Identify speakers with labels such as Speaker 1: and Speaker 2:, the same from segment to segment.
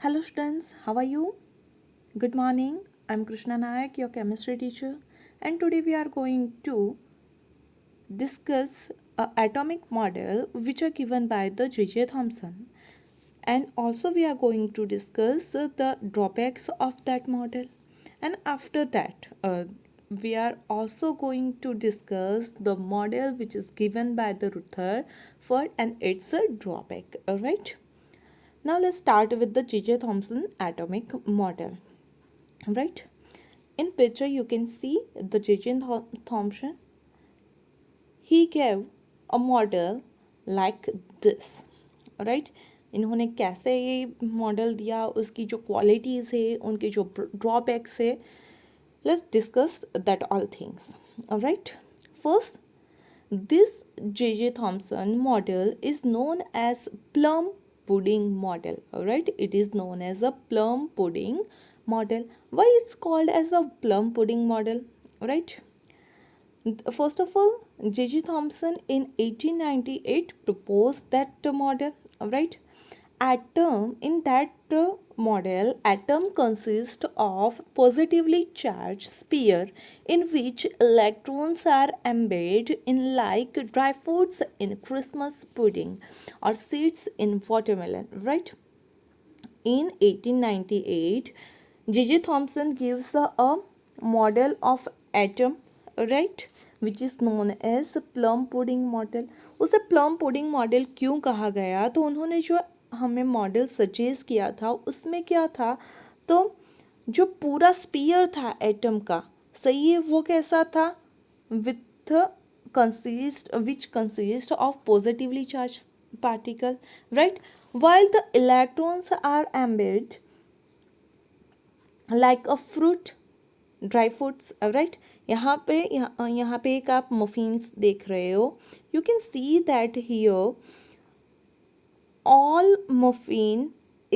Speaker 1: Hello students, how are you? Good morning. I'm Krishna Nayak, your chemistry teacher, and today we are going to discuss a atomic model which are given by the J.J. Thomson, and also we are going to discuss the drawbacks of that model, and after that we are also going to discuss the model which is given by the Rutherford and its drawback. Alright. Now let's start with the J.J. Thomson atomic model. Right. In picture you can see the J.J. Thomson. He gave a model like this. Right. इन्होंने कैसे ये model दिया, उसकी जो qualities है, उनके जो drawbacks है, let's discuss that all things. Alright. First, this J.J. Thomson model is known as plum pudding model. Alright, it is known as a plum pudding model. Why it's called as a plum pudding model? Right. First of all, J.J. Thomson in 1898 proposed that model. Right. In that model, atom consists of positively charged sphere in which electrons are embedded in, like dry fruits in Christmas pudding or seeds in watermelon. Right. In 1898, J.J. Thomson gives a model of atom, right, which is known as plum pudding model. उसे plum pudding model क्यों कहा गया? तो उन्होंने जो हमें model suggest किया था उसमें क्या था, तो जो पूरा स्पीयर था एटम का, सही है, वो कैसा था, with which consist of positively charged particle, right, while the electrons are embedded like a fruit, dry fruits. Right. यहाँ पे एक आप मफिन्स देख रहे हो. You can see that here all muffin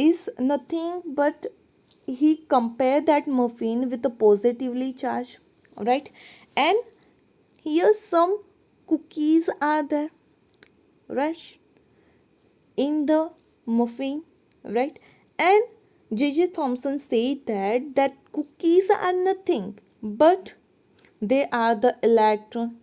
Speaker 1: is nothing but he compare that muffin with a positively charged, right, and here some cookies are there, right, in the muffin, right, and J.J. Thomson said that cookies are nothing but they are the electron,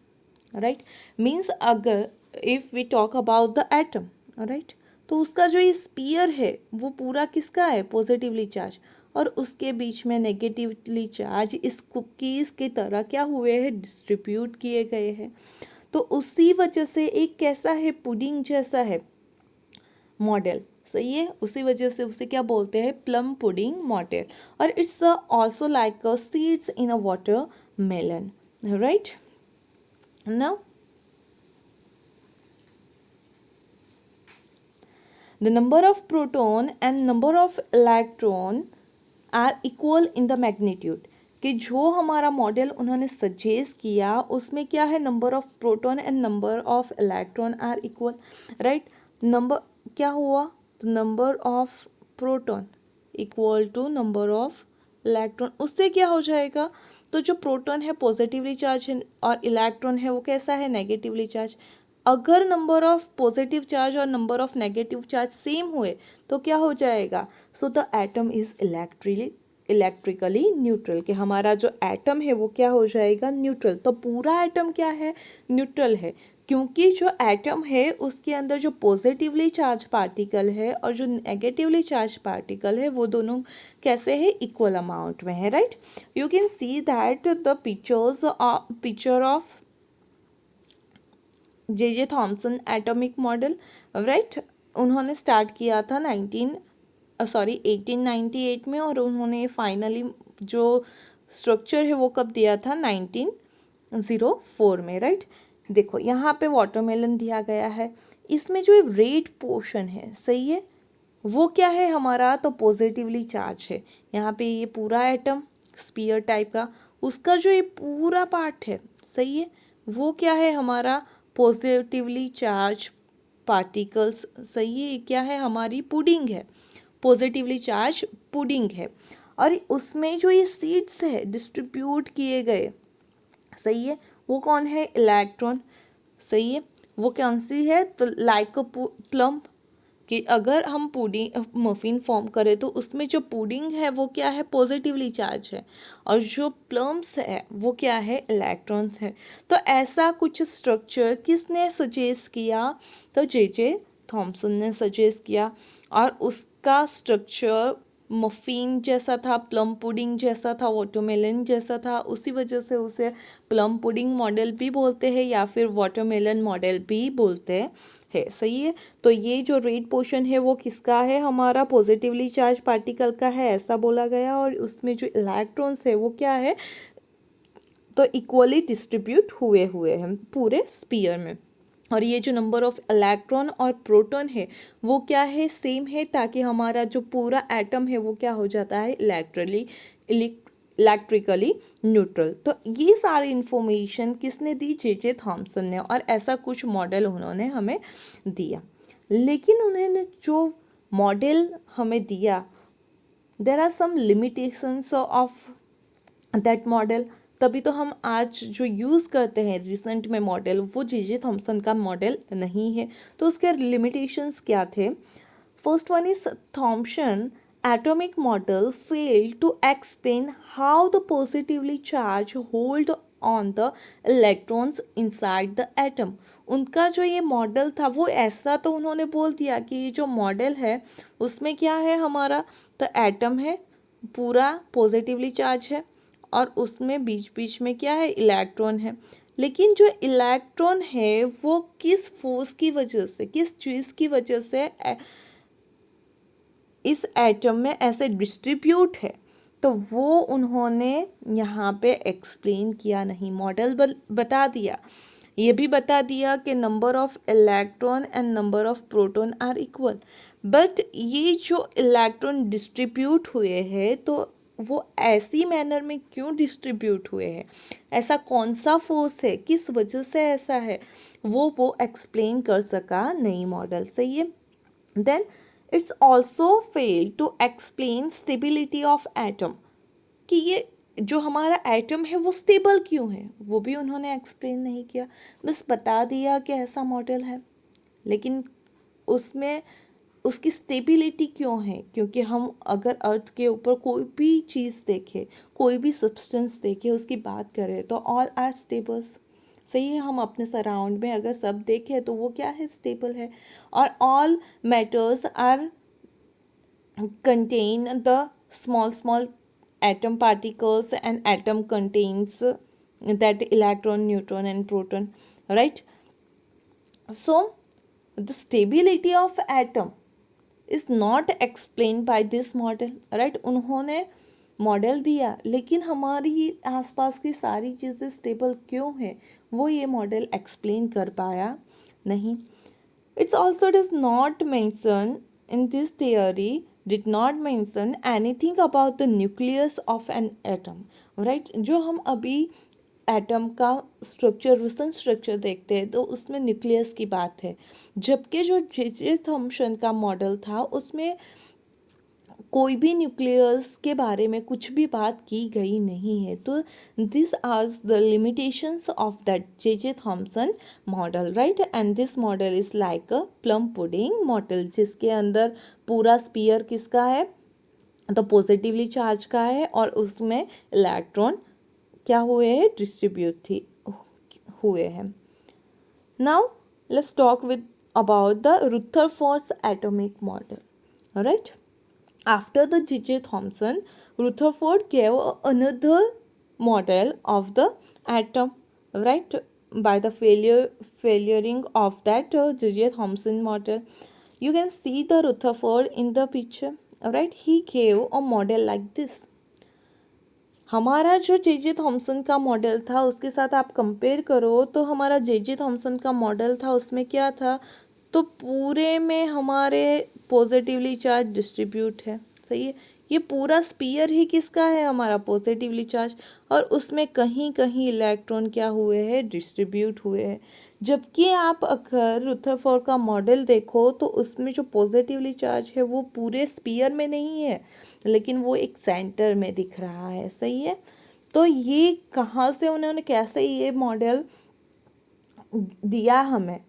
Speaker 1: right, means अगर if we talk about the atom, right, तो उसका जो ये spear है वो पूरा किसका है, पॉजिटिवली चार्ज, और उसके बीच में नेगेटिवली चार्ज इस कुकीज़ की तरह क्या हुए हैं, डिस्ट्रीब्यूट किए गए हैं. तो उसी वजह से एक कैसा है, पुडिंग जैसा है मॉडल, सही है, उसी वजह से उसे क्या बोलते हैं, प्लम पुडिंग मॉडल. और it's also like a seeds in a watermelon. Right. Now the number of proton and number of electron are equal in the magnitude. कि जो हमारा मॉडल उन्होंने सजेस्ट किया उसमें क्या है, number of proton and number of electron are equal. Right. Number क्या हुआ, तो number of proton equal to number of electron. उससे क्या हो जाएगा, तो जो प्रोटॉन है पॉजिटिवली चार्ज है और इलेक्ट्रॉन है वो कैसा है, नेगेटिवली चार्ज. अगर नंबर ऑफ पॉजिटिव चार्ज और number of negative charge same हुए तो क्या हो जाएगा, so the atom is electrically neutral, कि हमारा जो एटम है वो क्या हो जाएगा, न्यूट्रल. तो पूरा एटम क्या है, न्यूट्रल है, क्योंकि जो एटम है उसके अंदर जो पॉजिटिवली चार्ज पार्टिकल है और जो नेगेटिवली चार्ज पार्टिकल है वो दोनों कैसे है, इक्वल अमाउंट में है. Right. You can see that the picture of J.J. Thomson atomic model. Right. उन्होंने स्टार्ट किया था 1898 में और उन्होंने फाइनली जो स्ट्रक्चर है वो कब दिया था, 1904 में. राइट. देखो यहाँ पे वाटरमेलन दिया गया है, इसमें जो रेड पोर्शन है, सही है, वो क्या है हमारा, तो पॉजिटिवली चार्ज है. यहाँ पे ये पूरा एटम स्पीयर टाइप का, उसका जो ये पूरा पार्ट है, सही है, वो क्या है हमारा, पॉजिटिवली चार्ज पार्टिकल्स. सही है, क्या है, हमारी पुडिंग है, पॉजिटिवली चार्ज पुडिंग है. और उसमें जो ये सीड्स है डिस्ट्रीब्यूट किए गए, सही है, वो कौन है, इलेक्ट्रॉन. सही है, वो कौन सी है, तो लाइक अ प्लम, कि अगर हम पुडिंग मफिन फॉर्म करें तो उसमें जो पुडिंग है वो क्या है, पॉजिटिवली चार्ज है, और जो प्लम्स है वो क्या है, इलेक्ट्रॉन्स है। तो ऐसा कुछ स्ट्रक्चर किसने सजेस्ट किया, तो जे थॉमसन ने सजेस्ट किया, और उसका स्ट्रक्चर मफिन जैसा था, प्लम पुडिंग जैसा था, वाटरमेलन जैसा था, उसी वजह से उसे प्लम पुडिंग मॉडल भी बोलते हैं या फिर वाटरमेलन मॉडल भी बोलते हैं। सही है। तो ये जो रेड पोर्शन है वो किसका है, हमारा पॉजिटिवली चार्ज पार्टिकल का है, ऐसा बोला गया। और उसमें जो इलेक्ट्रॉन्स है वो क्या है, तो इक्वली डिस्ट्रीब्यूट हुए हैं पूरे स्पीयर में। और ये जो नंबर ऑफ इलेक्ट्रॉन और प्रोटॉन है वो क्या है, सेम है, ताकि हमारा जो पूरा एटम है वो क्या हो जाता है, इलेक्ट्रिकली न्यूट्रल। तो ये सारी इंफॉर्मेशन किसने दी, जे थॉमसन ने, और ऐसा कुछ मॉडल उन्होंने हमें दिया। लेकिन उन्होंने जो मॉडल हमें दिया, there are some limitations of that model. तभी तो हम आज जो यूज़ करते हैं रिसेंट में मॉडल, वो जे थॉमसन का मॉडल नहीं है। तो उसके लिमिटेशंस क्या थे, first one is Thomson atomic model failed to explain how the positively charged hold on the electrons inside the atom। उनका जो ये मॉडल था वो ऐसा तो उन्होंने बोल दिया कि ये जो मॉडल है उसमें क्या है हमारा, तो एटम है पूरा पॉजिटिवली चार्ज है, और उसमें बीच बीच में क्या है, इलेक्ट्रॉन है। लेकिन जो इलेक्ट्रॉन है वो किस फोर्स की वजह से, किस चीज़ की वजह से इस एटम में ऐसे डिस्ट्रीब्यूट है, तो वो उन्होंने यहाँ पे एक्सप्लेन किया नहीं। मॉडल बता दिया, ये भी बता दिया कि number of electron and number of proton are equal, but ये जो इलेक्ट्रॉन डिस्ट्रीब्यूट हुए हैं तो वो ऐसी मैनर में क्यों डिस्ट्रीब्यूट हुए हैं, ऐसा कौन सा फोर्स है, किस वजह से ऐसा है, वो एक्सप्लेन कर सका नहीं मॉडल। सही है। Then it's also fail to explain stability of atom, कि ये जो हमारा एटम है वो स्टेबल क्यों है, वो भी उन्होंने एक्सप्लेन नहीं किया। बस बता दिया कि ऐसा मॉडल है, लेकिन उसमें उसकी स्टेबिलिटी क्यों है, क्योंकि हम अगर अर्थ के ऊपर कोई भी चीज़ देखें, कोई भी सब्सटेंस देखें, उसकी बात करें तो ऑल आर स्टेबल्स। सही है। हम अपने सराउंड में अगर सब देखें तो वो क्या है, स्टेबल है। और all matters are contain the small atom particles, and atom contains that electron, neutron and proton, right? So the stability of atom is not explained by this model, right? उन्होंने मॉडल दिया, लेकिन हमारी आसपास की सारी चीज़ें स्टेबल क्यों है वो ये मॉडल एक्सप्लेन कर पाया नहीं। It also does not mention in this theory, did not mention anything about the nucleus of an atom, right? जो हम अभी एटम का स्ट्रक्चर, रिसेंट स्ट्रक्चर देखते हैं तो उसमें न्यूक्लियस की बात है, जबकि जो जे थॉमसन का मॉडल था उसमें कोई भी न्यूक्लियस के बारे में कुछ भी बात की गई नहीं है। तो this are the limitations of that J Thomson model, right? And this model is like a plum pudding model, जिसके अंदर पूरा स्पीयर किसका है, तो पॉजिटिवली चार्ज का है, और उसमें इलेक्ट्रॉन क्या हुए हैं, डिस्ट्रीब्यूट हुए हैं। Now let's talk with about the Rutherford atomic model, right? After the J.J. Thomson, Rutherford gave another model of the atom, right? By the failuring of that J.J. Thomson model, you can see the Rutherford in the picture, right? He gave a model like this. हमारा जो J Thomson का model था उसके साथ आप compare करो तो हमारा जे थॉमसन का मॉडल था, उसमें क्या था, तो पूरे में हमारे पॉजिटिवली चार्ज डिस्ट्रीब्यूट है। सही है। ये पूरा स्पीयर ही किसका है, हमारा पॉजिटिवली चार्ज, और उसमें कहीं कहीं इलेक्ट्रॉन क्या हुए हैं, डिस्ट्रीब्यूट हुए हैं। जबकि आप अगर रुथरफोर्ड का मॉडल देखो तो उसमें जो पॉजिटिवली चार्ज है वो पूरे स्पीयर में नहीं है, लेकिन वो एक सेंटर में दिख रहा है। सही है। तो ये कहाँ से उन्होंने कैसे ये मॉडल दिया हमें,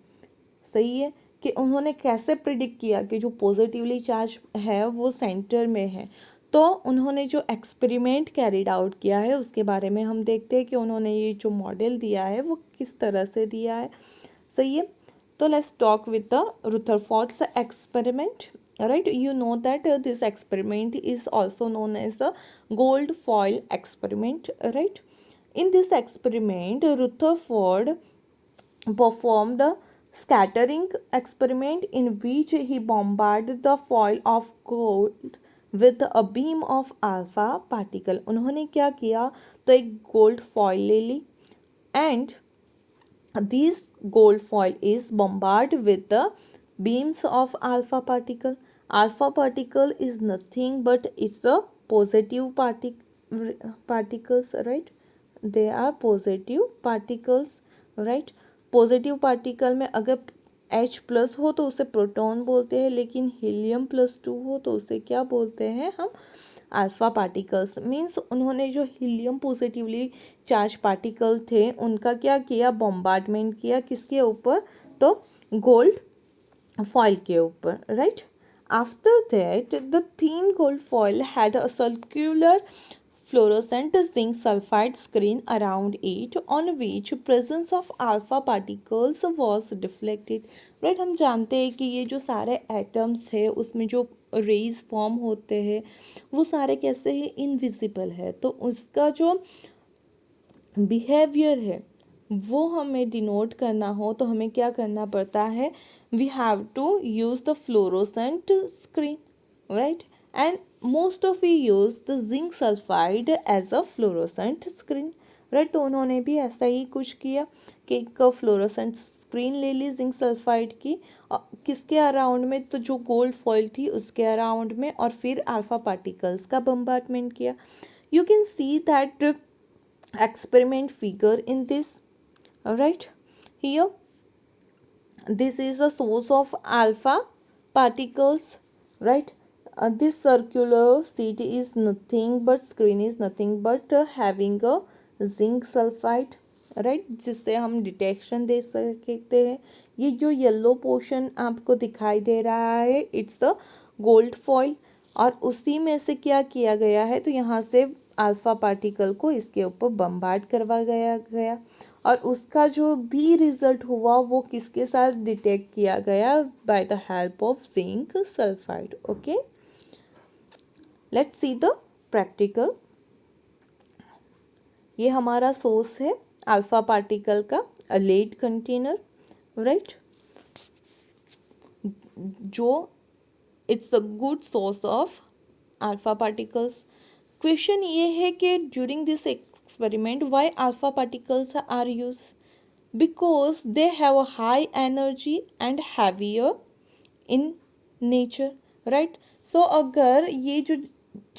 Speaker 1: सही है, कि उन्होंने कैसे प्रिडिक्ट किया कि जो पॉजिटिवली चार्ज है वो सेंटर में है। तो उन्होंने जो एक्सपेरिमेंट कैरिड आउट किया है उसके बारे में हम देखते हैं कि उन्होंने ये जो मॉडल दिया है वो किस तरह से दिया है। सही है, तो let's talk with the Rutherford's experiment. Right, you know that this experiment is also known as a gold foil experiment. Right, in this experiment Rutherford performed a scattering experiment in which he bombarded the foil of gold with a beam of alpha particle. उन्होंने क्या किया, तो एक gold foil ले ली and this gold foil is bombarded with the beams of alpha particle. Alpha particle is nothing but it's a positive particles, right? They are positive particles, right? Positive particle में अगर H plus हो तो उसे proton बोलते हैं, लेकिन हीलियम+2 हो तो उसे क्या बोलते हैं हम, अल्फा पार्टिकल्स। मीन्स उन्होंने जो हीलियम पॉजिटिवली चार्ज पार्टिकल थे उनका क्या किया, बॉम्बार्डमेंट किया किसके ऊपर, तो गोल्ड फॉइल के ऊपर। Right, after that the thin gold foil had a circular fluorescent zinc sulfide screen around it on which presence of alpha particles was deflected. Right, हम जानते हैं कि ये जो सारे एटम्स है उसमें जो रेज फॉर्म होते हैं वो सारे कैसे हैं, इनविजिबल है। तो उसका जो बिहेवियर है वो हमें डिनोट करना हो तो हमें क्या करना पड़ता है, we have to use the fluorescent screen. Right, and most of we use the zinc sulfide as a fluorescent screen. Right, तो उन्होंने भी ऐसा ही कुछ किया कि एक फ्लोरोसेंट स्क्रीन ले ली जिंक सल्फाइड की, किसके अराउंड में, तो जो गोल्ड फॉइल थी उसके अराउंड में, और फिर अल्फा पार्टिकल्स का बम्बार्डमेंट किया। You can see that experiment figure in this. Right, here this is a source of alpha particles. Right, this circular sheet is nothing but screen is nothing but having a zinc sulfide. Right, जिससे हम detection दे सकते हैं। ये जो yellow portion आपको दिखाई दे रहा है इट्स द गोल्ड फॉइल, और उसी में से क्या किया गया है, तो यहाँ से अल्फा पार्टिकल को इसके ऊपर बम्बार्ड करवा गया और उसका जो भी रिजल्ट हुआ वो किसके साथ डिटेक्ट किया गया, by the help of zinc sulphide. Okay, let's see the practical. ये हमारा सोर्स है अल्फा पार्टिकल का, अ लेड कंटेनर। राइट, जो it's a good source of alpha particles. Question ये है कि during this experiment why alpha particles are used, because they have a high energy and heavier in nature. Right, so अगर ये जो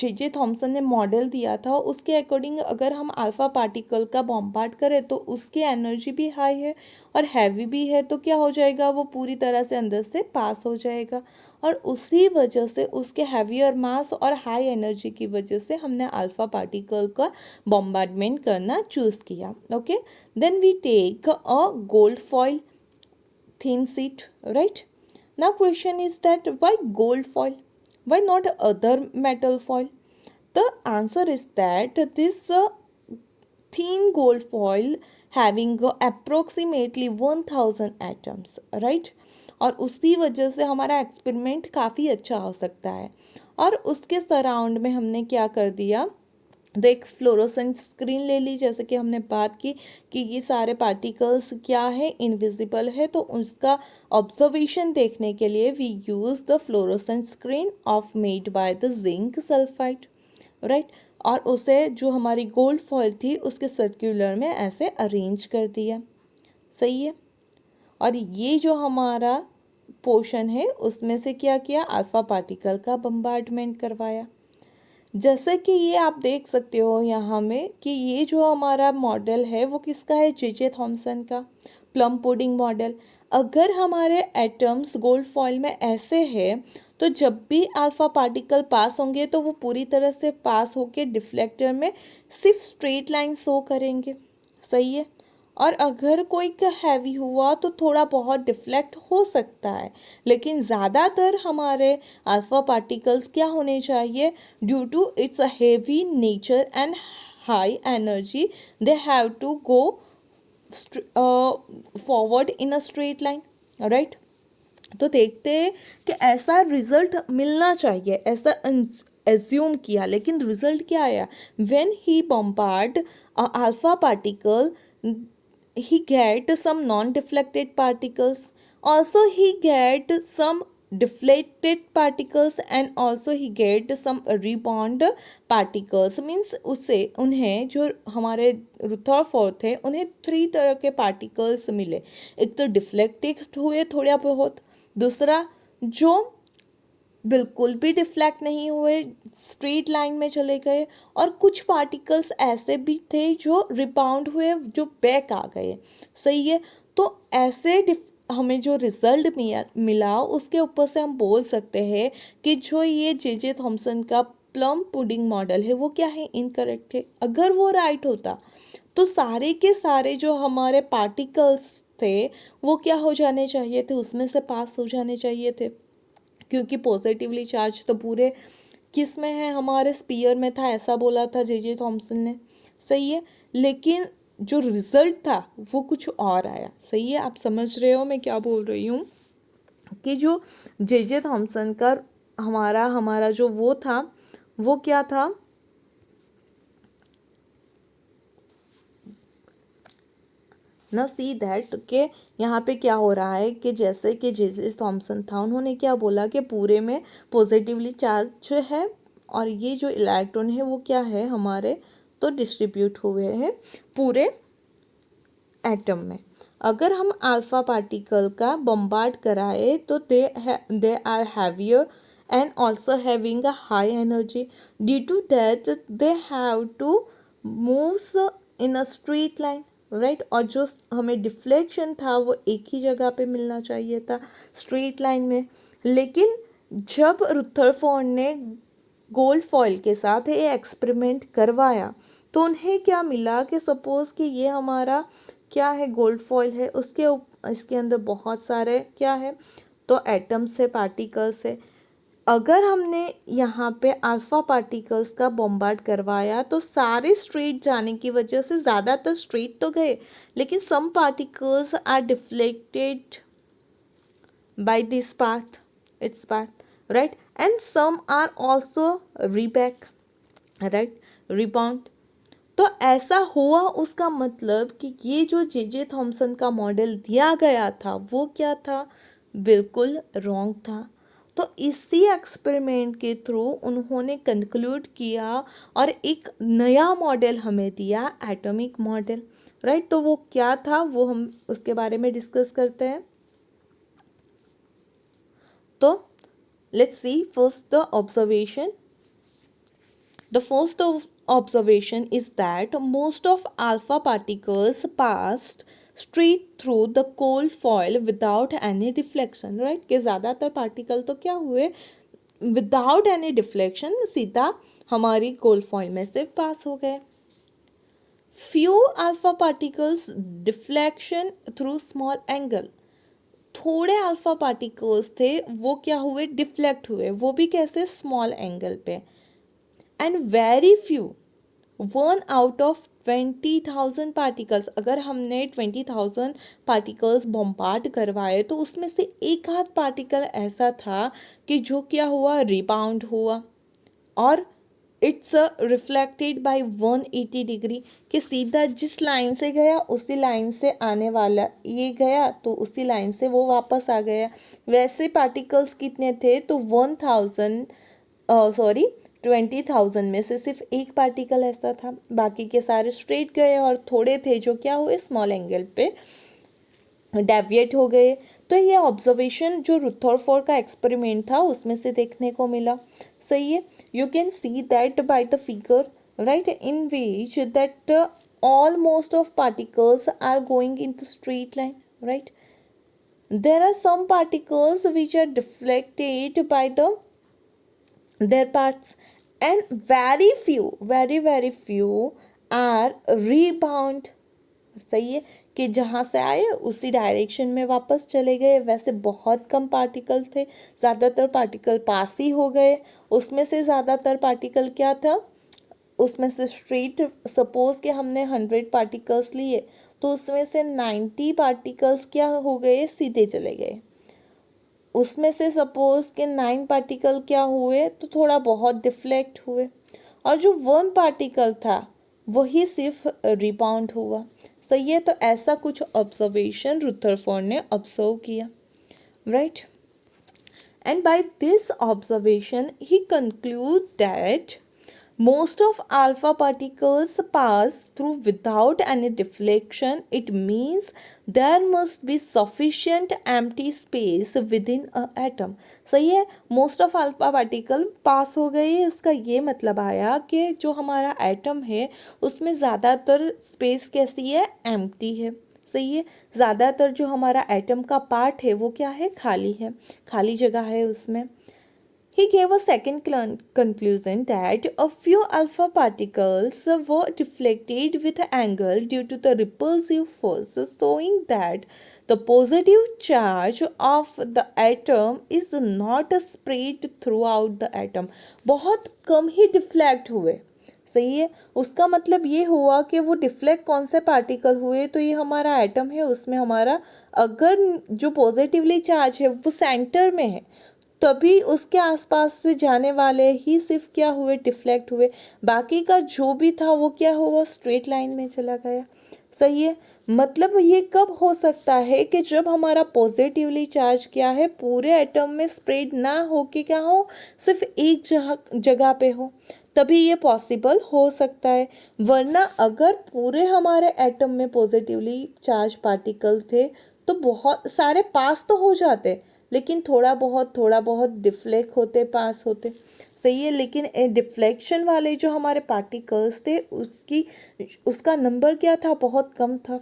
Speaker 1: J Thomson ने model दिया था उसके अकॉर्डिंग अगर हम अल्फा पार्टिकल का बॉम्बार्ड करें तो उसकी एनर्जी भी हाई है और हैवी भी है, तो क्या हो जाएगा, वो पूरी तरह से अंदर से पास हो जाएगा, और उसी वजह से उसके हैवियर मास और हाई एनर्जी की वजह से हमने अल्फा पार्टिकल का बॉम्बार्डमेंट करना चूज़ किया। Okay, then we take a gold foil thin sheet. Right, now question is that why gold foil, why not other metal foil? The answer is that this thin gold foil having approximately 1000 atoms. Right, और उसी वजह से हमारा experiment काफ़ी अच्छा हो सकता है। और उसके सराउंड में हमने क्या कर दिया, तो एक फ्लोरोसेंट स्क्रीन ले ली, जैसे कि हमने बात की कि ये सारे पार्टिकल्स क्या है, इनविजिबल है, तो उसका ऑब्जर्वेशन देखने के लिए we use the fluorescent screen of made by the zinc sulphide. Right, और उसे जो हमारी गोल्ड फॉइल थी उसके सर्कुलर में ऐसे अरेंज कर दिया। सही है, और ये जो हमारा पोर्शन है उसमें से क्या किया, अल्फा पार्टिकल का बम्बार्डमेंट करवाया। जैसे कि ये आप देख सकते हो यहाँ में कि ये जो हमारा मॉडल है वो किसका है, जे थॉमसन का प्लम पुडिंग मॉडल। अगर हमारे एटम्स गोल्ड फॉइल में ऐसे है तो जब भी अल्फा पार्टिकल पास होंगे तो वो पूरी तरह से पास होके डिफ्लेक्टर में सिर्फ स्ट्रेट लाइन शो करेंगे। सही है, और अगर कोई का हैवी हुआ तो थोड़ा बहुत डिफ्लेक्ट हो सकता है, लेकिन ज़्यादातर हमारे अल्फ़ा पार्टिकल्स क्या होने चाहिए, due to its a heavy nature and high energy, they have to go forward in a straight line, right. तो देखते हैं कि ऐसा रिजल्ट मिलना चाहिए, ऐसा एज्यूम किया, लेकिन रिजल्ट क्या आया, when he bombard alpha particle he get some non-deflected particles, also he get some deflected particles and also he get some rebound particles, means उससे उन्हें जो हमारे रुथरफोर्ड थे उन्हें 3 तरह के पार्टिकल्स मिले। एक तो डिफ्लेक्टेड हुए थोड़ा बहुत, दूसरा जो बिल्कुल भी डिफ्लेक्ट नहीं हुए, स्ट्रेट लाइन में चले गए, और कुछ पार्टिकल्स ऐसे भी थे जो रिबाउंड हुए, जो बैक आ गए। सही है। तो ऐसे हमें जो रिजल्ट मिला उसके ऊपर से हम बोल सकते हैं कि जो ये जे थॉम्सन का प्लम पुडिंग मॉडल है वो क्या है, इनकरेक्ट है। अगर वो राइट होता तो सारे के सारे जो हमारे पार्टिकल्स थे वो क्या हो जाने चाहिए थे, उसमें से पास हो जाने चाहिए थे, क्योंकि पॉजिटिवली चार्ज तो पूरे किस में है, हमारे स्पीयर में था, ऐसा बोला था जे थॉम्सन ने। सही है। लेकिन जो रिजल्ट था वो कुछ और आया। सही है, आप समझ रहे हो मैं क्या बोल रही हूँ, कि जो जे थॉम्सन का हमारा हमारा जो वो था वो क्या था, ना सी दैट के यहाँ पे क्या हो रहा है कि जैसे कि जे थॉम्सन था, उन्होंने क्या बोला कि पूरे में पॉजिटिवली चार्ज है और ये जो इलेक्ट्रॉन है वो क्या है हमारे, तो डिस्ट्रीब्यूट हुए हैं पूरे एटम में। अगर हम अल्फा पार्टिकल का बम्बार्ड कराए तो they are heavier and also having a high energy, due to that they have to move in a straight line, right. और जो हमें डिफ्लेक्शन था वो एक ही जगह पे मिलना चाहिए था, स्ट्रेट लाइन में। लेकिन जब रुथरफोर्ड ने गोल्ड फॉइल के साथ ये एक्सपेरिमेंट करवाया तो उन्हें क्या मिला कि सपोज़ कि ये हमारा क्या है, गोल्ड फॉइल है, इसके अंदर बहुत सारे क्या है, तो एटम्स है, पार्टिकल्स है। अगर हमने यहाँ पे अल्फा पार्टिकल्स का बॉम्बार्ड करवाया तो सारे स्ट्रेट जाने की वजह से ज़्यादातर स्ट्रेट तो गए, लेकिन some particles are deflected by this path, its path, right, and some are also reback, right, rebound। तो ऐसा हुआ, उसका मतलब कि ये जो जे थॉम्सन का मॉडल दिया गया था वो क्या था, बिल्कुल रॉन्ग था। तो इसी एक्सपेरिमेंट के थ्रू उन्होंने कंक्लूड किया और एक नया मॉडल हमें दिया, एटॉमिक मॉडल, राइट। तो वो क्या था वो हम उसके बारे में डिस्कस करते हैं। तो let's see first the observation. The first observation is that most of alpha particles passed straight through the cold foil without any deflection, right। कि ज़्यादातर पार्टिकल तो क्या हुए, विदाउट एनी डिफ्लेक्शन सीधा हमारी कोल्ड फॉइल में से पास हो गए। Few alpha particles deflection through small angle, थोड़े अल्फा पार्टिकल्स थे वो क्या हुए, डिफ्लेक्ट हुए, वो भी कैसे, स्मॉल एंगल पे। एंड वेरी फ्यू, 1/20,000 पार्टिकल्स, अगर हमने 20,000 पार्टिकल्स बॉम्बार्ड करवाए तो उसमें से एक आध पार्टिकल ऐसा था कि जो क्या हुआ, रिबाउंड हुआ, और इट्स रिफ्लेक्टेड बाय 180 डिग्री, कि सीधा जिस लाइन से गया उसी लाइन से आने वाला, ये गया तो उसी लाइन से वो वापस आ गया। वैसे पार्टिकल्स कितने थे, तो 20,000 में से सिर्फ एक पार्टिकल ऐसा था, बाकी के सारे स्ट्रेट गए, और थोड़े थे जो क्या हुए, स्मॉल एंगल पे डेविएट हो गए। तो ये ऑब्जर्वेशन जो रुथरफोर्ड का एक्सपेरिमेंट था उसमें से देखने को मिला। सही है। You can see that by the figure, right, in which that almost of particles are going in the straight line, right। There are some particles which are deflected by their parts, and very few, very few are rebound। सही है, कि जहाँ से आए उसी direction में वापस चले गए। वैसे बहुत कम पार्टिकल थे, ज़्यादातर पार्टिकल पास ही हो गए। उसमें से ज़्यादातर पार्टिकल क्या था, उसमें से स्ट्रेट, सपोज कि हमने 100 पार्टिकल्स लिए तो उसमें से 90 पार्टिकल्स क्या हो गए, सीधे चले गए। उसमें से सपोज के 9 पार्टिकल क्या हुए, तो थोड़ा बहुत डिफ्लेक्ट हुए, और जो 1 पार्टिकल था वही सिर्फ रिबाउंड हुआ। सही है, तो ऐसा कुछ ऑब्जर्वेशन रुदरफोर्ड ने ऑब्जर्व किया, right. And by this observation he conclude that most of alpha particles pass through without any deflection. It means there must be sufficient empty space within a atom. सही है, most of alpha particle pass हो गए, इसका ये मतलब आया कि जो हमारा एटम है उसमें ज़्यादातर स्पेस कैसी है, एम्प्टी है। सही है, ज़्यादातर जो हमारा एटम का पार्ट है वो क्या है, खाली है, खाली जगह है उसमें। He gave a second conclusion that a few alpha particles were deflected with angle due to the repulsive force, showing that the positive charge of the atom is not spread throughout the atom. बहुत कम ही deflect हुए। सही है, उसका मतलब ये हुआ कि वो डिफ्लेक्ट कौन से पार्टिकल हुए, तो ये हमारा एटम है, उसमें हमारा अगर जो पॉजिटिवली चार्ज है वो सेंटर में है तभी उसके आसपास से जाने वाले ही सिर्फ क्या हुए, डिफ्लेक्ट हुए। बाकी का जो भी था वो क्या हुआ, स्ट्रेट लाइन में चला गया। सही है, मतलब ये कब हो सकता है कि जब हमारा पॉजिटिवली चार्ज क्या है, पूरे एटम में स्प्रेड ना हो के क्या हो, सिर्फ एक जगह पे हो, तभी ये पॉसिबल हो सकता है। वरना अगर पूरे हमारे एटम में पॉजिटिवली चार्ज पार्टिकल थे तो बहुत सारे पास तो हो जाते, लेकिन थोड़ा बहुत डिफ्लेक्ट होते, पास होते। सही है, लेकिन डिफ्लेक्शन वाले जो हमारे पार्टिकल्स थे उसका नंबर क्या था, बहुत कम था।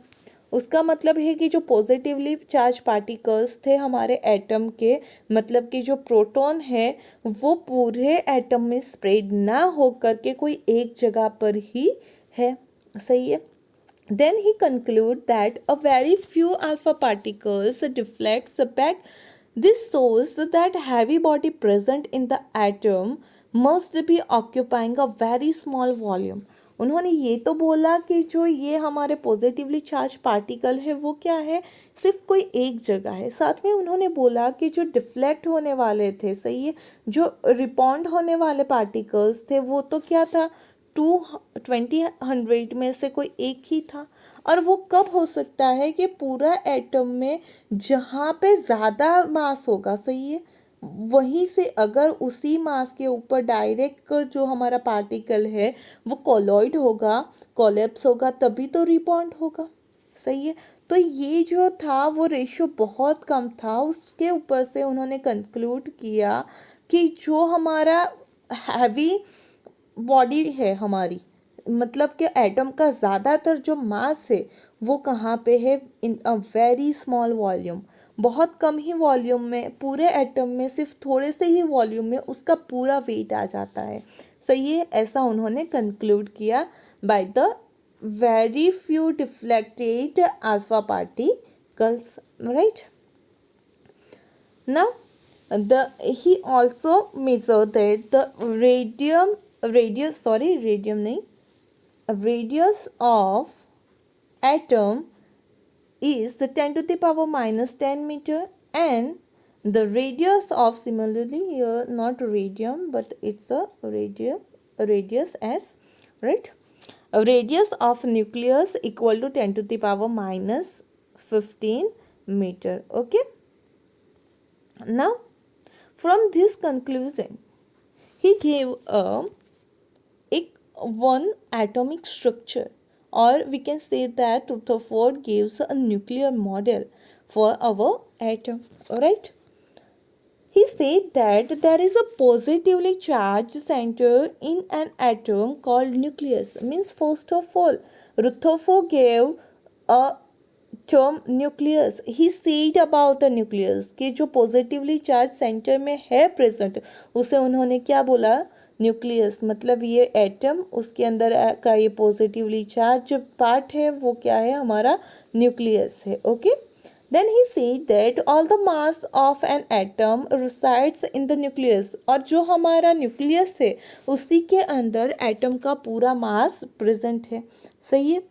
Speaker 1: उसका मतलब है कि जो पॉजिटिवली चार्ज पार्टिकल्स थे हमारे एटम के, मतलब कि जो प्रोटॉन है वो पूरे एटम में स्प्रेड ना हो करके कोई एक जगह पर ही है। सही है, then he conclude that a very few alpha particles deflects back. This shows that heavy body present in the atom must be occupying a very small volume. उन्होंने ये तो बोला कि जो ये हमारे पॉजिटिवली चार्ज पार्टिकल है वो क्या है, सिर्फ कोई एक जगह है। साथ में उन्होंने बोला कि जो डिफ्लेक्ट होने वाले थे, सही है, जो रिपॉन्ड होने वाले पार्टिकल्स थे वो तो क्या था, 100 में से कोई एक ही था। और वो कब हो सकता है कि पूरा एटम में जहाँ पे ज़्यादा मास होगा, सही है, वहीं से अगर उसी मास के ऊपर डायरेक्ट जो हमारा पार्टिकल है वो कोलॉइड होगा, कोलैप्स होगा, तभी तो रिबॉन्ड होगा। सही है, तो ये जो था वो रेशियो बहुत कम था। उसके ऊपर से उन्होंने कंक्लूड किया कि जो हमारा हैवी बॉडी है हमारी, मतलब कि एटम का ज़्यादातर जो मास है वो कहाँ पे है, इन अ वेरी स्मॉल वॉल्यूम, बहुत कम ही वॉल्यूम में, पूरे एटम में सिर्फ थोड़े से ही वॉल्यूम में उसका पूरा वेट आ जाता है। सही है, ऐसा उन्होंने कंक्लूड किया by the very few deflected alpha particles, right. Now he also measured that the radius of atom is 10 to the power minus 10 meter, and the radius of, similarly here not radium but it's a radius as, right, a radius of nucleus equal to 10 to the power minus 15 meter. Okay, now from this conclusion he gave one atomic structure, or we can say that Rutherford gives a nuclear model for our atom, right. He said that there is a positively charged center in an atom called nucleus. Means first of all Rutherford gave a term nucleus. He said about the nucleus कि जो positively charged center में है present, उसे उन्होंने क्या बोला, nucleus, मतलब ये एटम, उसके अंदर का ये पॉजिटिवली चार्ज पार्ट है वो क्या है, हमारा न्यूक्लियस है. Okay. Then he said that all the mass of an atom resides in the nucleus. और जो हमारा न्यूक्लियस है उसी के अंदर एटम का पूरा मास प्रेजेंट है. सही है.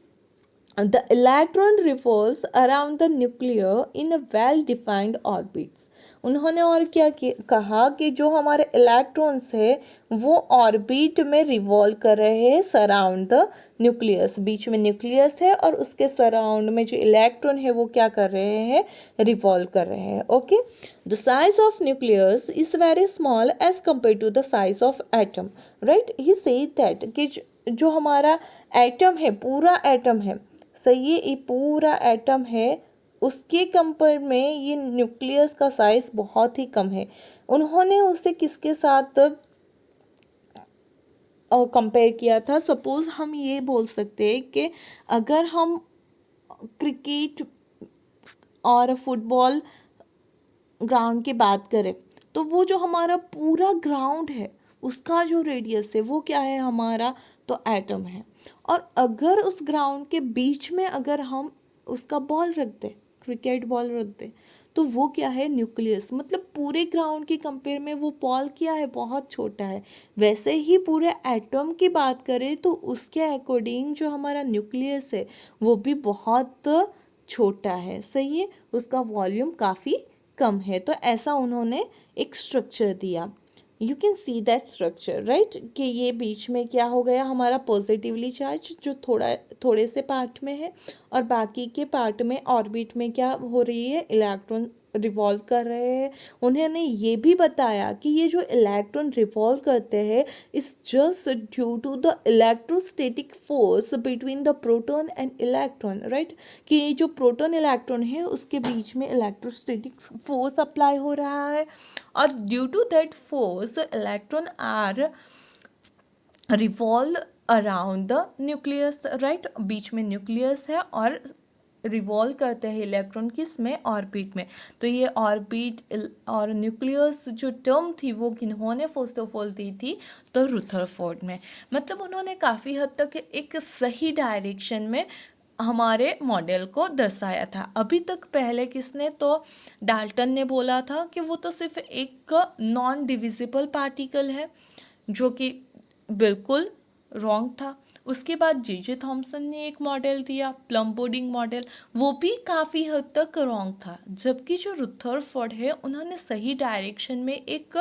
Speaker 1: The electron revolves around the nucleus in a well-defined orbits. उन्होंने और क्या कहा कि जो हमारे इलेक्ट्रॉन्स है वो ऑर्बिट में रिवॉल्व कर रहे हैं सराउंड द न्यूक्लियस. बीच में न्यूक्लियस है और उसके सराउंड में जो इलेक्ट्रॉन है वो क्या कर रहे हैं, रिवॉल्व कर रहे हैं. Okay. The size of nucleus is very small as compare to the size of atom. Right. He said that कि जो हमारा एटम है, पूरा एटम है, सही है, ये पूरा एटम है, उसके कंपेयर में ये न्यूक्लियस का साइज बहुत ही कम है. उन्होंने उसे किसके साथ कंपेयर किया था? सपोज हम ये बोल सकते हैं कि अगर हम क्रिकेट और फुटबॉल ग्राउंड की बात करें तो वो जो हमारा पूरा ग्राउंड है उसका जो रेडियस है वो क्या है हमारा, तो एटम है. और अगर उस ग्राउंड के बीच में अगर हम उसका बॉल रख दें, क्रिकेट बॉल रख दें, तो वो क्या है, न्यूक्लियस. मतलब पूरे ग्राउंड के कंपेयर में वो बॉल क्या है, बहुत छोटा है. वैसे ही पूरे एटम की बात करें तो उसके अकॉर्डिंग जो हमारा न्यूक्लियस है वो भी बहुत छोटा है. सही है. उसका वॉल्यूम काफ़ी कम है. तो ऐसा उन्होंने एक स्ट्रक्चर दिया. You can see that structure, right, कि ये बीच में क्या हो गया हमारा पॉजिटिवली चार्ज जो थोड़े से पार्ट में है और बाकी के पार्ट में ऑर्बिट में क्या हो रही है, इलेक्ट्रॉन रिवॉल्व कर रहे हैं. उन्होंने ये भी बताया कि ये जो इलेक्ट्रॉन रिवॉल्व करते हैं is just due to the electrostatic force between the proton and electron. Right, कि ये जो प्रोटॉन इलेक्ट्रॉन है उसके बीच में इलेक्ट्रोस्टैटिक फोर्स अप्लाई हो रहा है और due to that force electron are revolve around the nucleus. Right, बीच में न्यूक्लियस है और रिवॉल्व करते हैं इलेक्ट्रॉन किस में, ऑर्बिट में. तो ये ऑर्बिट और न्यूक्लियस जो टर्म थी वो किन्होंने फर्स्ट ऑफ ऑल दी थी, तो रुथरफोर्ड में. मतलब उन्होंने काफ़ी हद तक एक सही डायरेक्शन में हमारे मॉडल को दर्शाया था. अभी तक पहले किसने, तो डाल्टन ने बोला था कि वो तो सिर्फ एक नॉन डिविजिबल पार्टिकल है, जो कि बिल्कुल रॉन्ग था. उसके बाद जे थॉमसन ने एक मॉडल दिया, प्लम पुडिंग मॉडल, वो भी काफ़ी हद तक रॉन्ग था. जबकि जो रुथरफोर्ड है उन्होंने सही डायरेक्शन में एक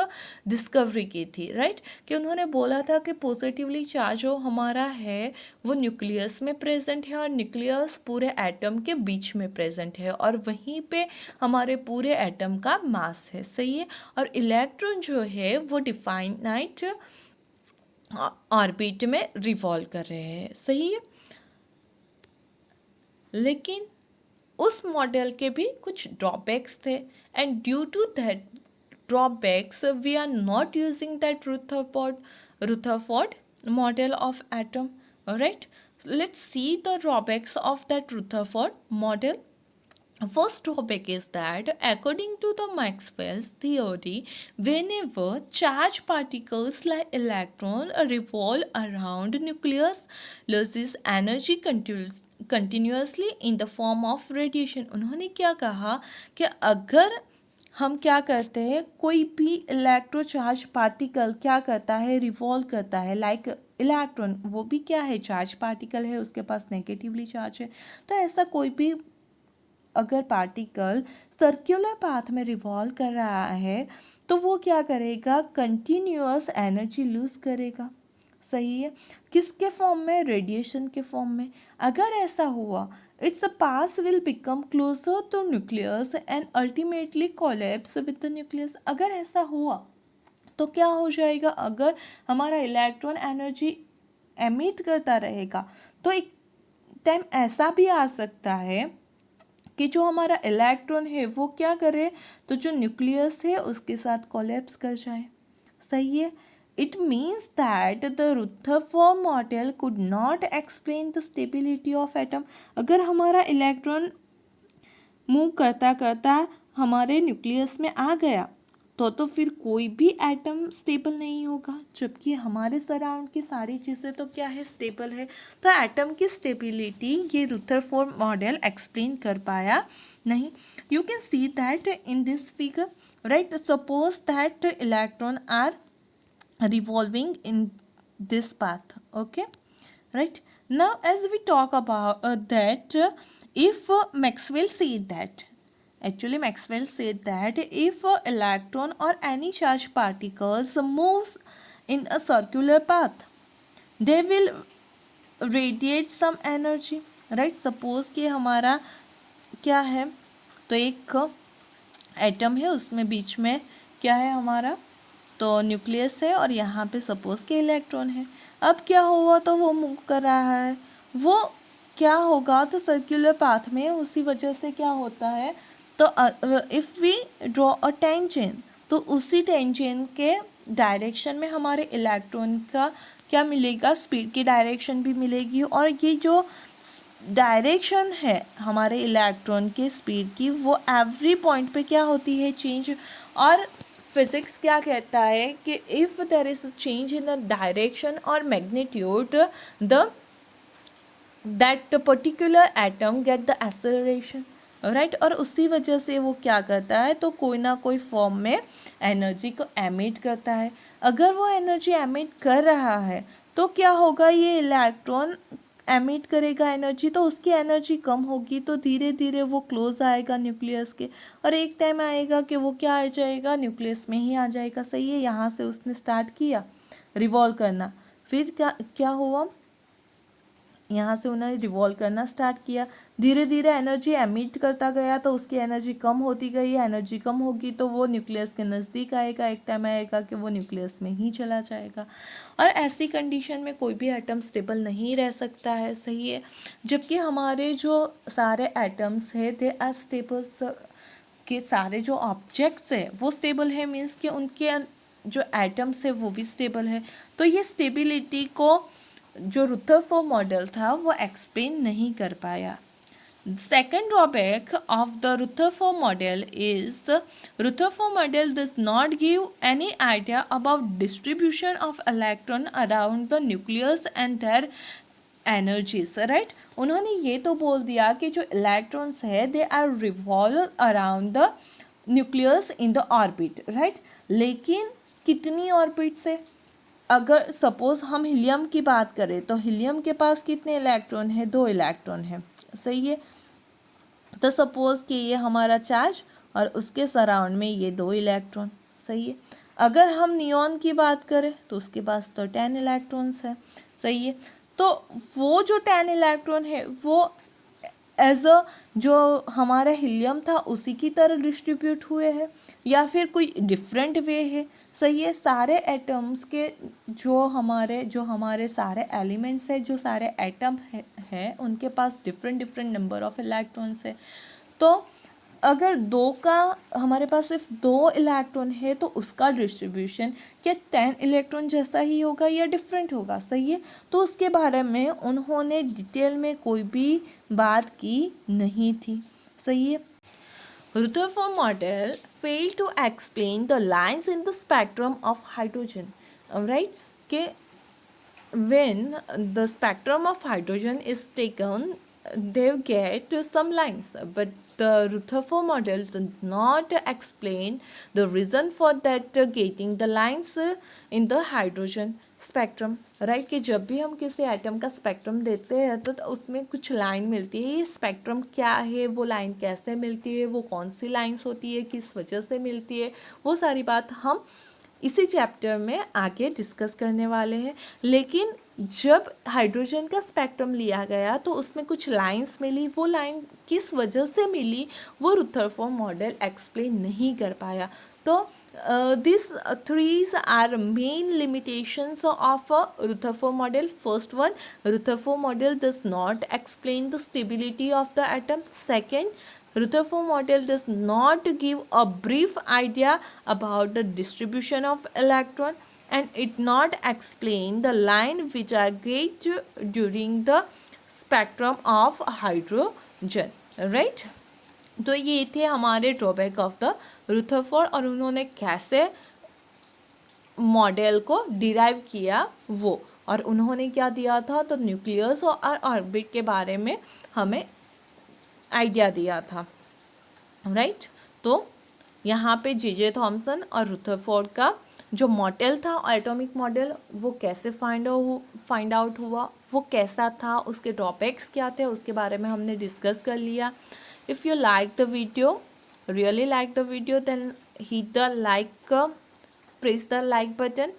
Speaker 1: डिस्कवरी की थी. राइट, कि उन्होंने बोला था कि पॉजिटिवली चार्ज जो हमारा है वो न्यूक्लियस में प्रेजेंट है और न्यूक्लियस पूरे एटम के बीच में प्रेजेंट है और वहीं पे हमारे पूरे एटम का मास है. सही है. और इलेक्ट्रॉन जो है वो डिफाइनाइट ऑर्बिट में रिवॉल्व कर रहे हैं. सही है. लेकिन उस मॉडल के भी कुछ ड्रॉबैक्स थे and due to that drawbacks we are not using that Rutherford model of atom. Alright, let's see the drawbacks of that Rutherford model. First drawback is that according to the Maxwell's theory, whenever charged particles like electron revolve around nucleus, loses energy continuously in the form of radiation. उन्होंने क्या कहा कि अगर हम क्या करते हैं, कोई भी इलेक्ट्रोचार्ज पार्टिकल क्या करता है, रिवॉल्व करता है, लाइक इलेक्ट्रॉन, वो भी क्या है, चार्ज पार्टिकल है, उसके पास नेगेटिवली चार्ज है. तो ऐसा कोई भी अगर पार्टिकल सर्कुलर पाथ में रिवॉल्व कर रहा है तो वो क्या करेगा, कंटिन्यूअस एनर्जी लूज करेगा. सही है. किसके फॉर्म में, रेडिएशन के फॉर्म में. अगर ऐसा हुआ, its path will become closer to nucleus and ultimately collapse with the nucleus. अगर ऐसा हुआ तो क्या हो जाएगा, अगर हमारा इलेक्ट्रॉन एनर्जी एमिट करता रहेगा तो एक टाइम ऐसा भी आ सकता है कि जो हमारा इलेक्ट्रॉन है वो क्या करे, तो जो न्यूक्लियस है उसके साथ कोलैप्स कर जाए. सही है. It means that the Rutherford model could not explain the stability of atom. अगर हमारा इलेक्ट्रॉन मूव करता करता हमारे न्यूक्लियस में आ गया तो फिर कोई भी एटम स्टेबल नहीं होगा, जबकि हमारे सराउंड की सारी चीज़ें तो क्या है, स्टेबल है। तो एटम की स्टेबिलिटी ये रुदरफोर्ड मॉडल एक्सप्लेन कर पाया नहीं। You can see that in this figure, right. Suppose that electron are revolving in this path, okay, right. Now as we talk about that if Maxwell said that, actually Maxwell said that if a electron or any charged particles moves in a circular path, they will radiate some energy, right. Suppose कि हमारा क्या है, तो एक atom है, उसमें बीच में क्या है हमारा, तो न्यूक्लियस है, और यहाँ पे सपोज के इलेक्ट्रॉन है। अब क्या हुआ, तो वो मूव कर रहा है, वो क्या होगा, तो सर्कुलर पाथ में, उसी वजह से क्या होता है, तो if we draw a tangent, तो उसी टेंजेंट के डायरेक्शन में हमारे इलेक्ट्रॉन का क्या मिलेगा, स्पीड की डायरेक्शन भी मिलेगी। और ये जो डायरेक्शन है हमारे इलेक्ट्रॉन के स्पीड की, वो एवरी पॉइंट पे क्या होती है, चेंज। और फिजिक्स क्या कहता है कि if there is a change in the direction और magnitude, the that particular atom get the acceleration, right. और उसी वजह से वो क्या करता है, तो कोई ना कोई फॉर्म में एनर्जी को एमिट करता है। अगर वो एनर्जी एमिट कर रहा है, तो क्या होगा, ये इलेक्ट्रॉन एमिट करेगा एनर्जी, तो उसकी एनर्जी कम होगी, तो धीरे धीरे वो क्लोज आएगा न्यूक्लियस के, और एक टाइम आएगा कि वो क्या आ जाएगा, न्यूक्लियस में ही आ जाएगा। सही है, यहाँ से उसने स्टार्ट किया रिवॉल्व करना, फिर क्या क्या हुआ, यहाँ से उन्होंने रिवॉल्व करना स्टार्ट किया, धीरे धीरे एनर्जी एमिट करता गया, तो उसकी एनर्जी कम होती गई, एनर्जी कम होगी तो वो न्यूक्लियस के नज़दीक आएगा, एक टाइम आएगा कि वो न्यूक्लियस में ही चला जाएगा। और ऐसी कंडीशन में कोई भी एटम स्टेबल नहीं रह सकता है। सही है, जबकि हमारे जो सारे एटम्स है दे आर स्टेबल, के सारे जो ऑब्जेक्ट्स है वो स्टेबल है, मीन्स कि उनके जो एटम्स है वो भी स्टेबल है। तो ये स्टेबिलिटी को जो रुदरफोर्ड मॉडल था वो एक्सप्लेन नहीं कर पाया। Second drawback of the Rutherford model is Rutherford model does not give any idea about distribution of electron around the nucleus and their energies, right? उन्होंने ये तो बोल दिया कि जो इलेक्ट्रॉन्स है they are revolve around the nucleus in the orbit, right. लेकिन कितनी ऑर्बिट से, अगर सपोज हम हीलियम की बात करें, तो हीलियम के पास कितने इलेक्ट्रॉन है, 2 इलेक्ट्रॉन है। सही है, तो सपोज कि ये हमारा चार्ज और उसके सराउंड में ये 2 इलेक्ट्रॉन। सही है, अगर हम नियॉन की बात करें तो उसके पास तो 10 इलेक्ट्रॉन्स है। सही है, तो वो जो 10 इलेक्ट्रॉन है वो एज अ जो हमारा हीलियम था उसी की तरह डिस्ट्रीब्यूट हुए हैं, या फिर कोई डिफरेंट वे है। सही है, सारे एटम्स के जो हमारे सारे एलिमेंट्स है, जो सारे एटम है उनके पास different different number of electrons है। तो अगर हमारे पास सिर्फ 2 इलेक्ट्रॉन है, तो उसका डिस्ट्रीब्यूशन क्या 10 इलेक्ट्रॉन जैसा ही होगा या डिफरेंट होगा। सही है, तो उसके बारे में उन्होंने डिटेल में कोई भी बात की नहीं थी। सही है, Rutherford model failed to explain the lines in the spectrum of hydrogen, right? कि when the spectrum of hydrogen is taken, they get some lines, but the Rutherford model does not explain the reason for that getting the lines in the hydrogen spectrum, right. कि जब भी हम किसी atom का spectrum देते हैं तो उसमें कुछ लाइन मिलती है। ये स्पेक्ट्रम क्या है, वो लाइन कैसे मिलती है, वो कौन सी लाइंस होती है, किस वजह से मिलती है, वो सारी बात हम इसी चैप्टर में आगे डिस्कस करने वाले हैं। लेकिन जब हाइड्रोजन का स्पेक्ट्रम लिया गया तो उसमें कुछ लाइंस मिली, वो लाइन किस वजह से मिली वो रुदरफोर्ड मॉडल एक्सप्लेन नहीं कर पाया। तो these three are main limitations of a Rutherford model. First one, Rutherford model does not explain the stability of the atom. Second, Rutherford model does not give a brief idea about the distribution of electron, and it not explain the line which are get during the spectrum of hydrogen, right? तो ये थे हमारे drawback of the Rutherford, और उन्होंने कैसे model को derive किया वो, और उन्होंने क्या दिया था, तो न्यूक्लियस और ऑर्बिट के बारे में हमें आइडिया दिया था, राइट। तो यहाँ पे जे थॉमसन और रुथरफोर्ड का जो मॉडल था, एटॉमिक मॉडल, वो कैसे फाइंड आउट हुआ, वो कैसा था, उसके ड्रॉबैक्स क्या थे, उसके बारे में हमने डिस्कस कर लिया। If you like the video, really like the video, then hit the like, press the like button,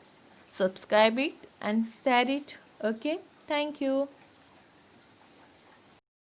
Speaker 1: subscribe it and share it. Okay, thank you.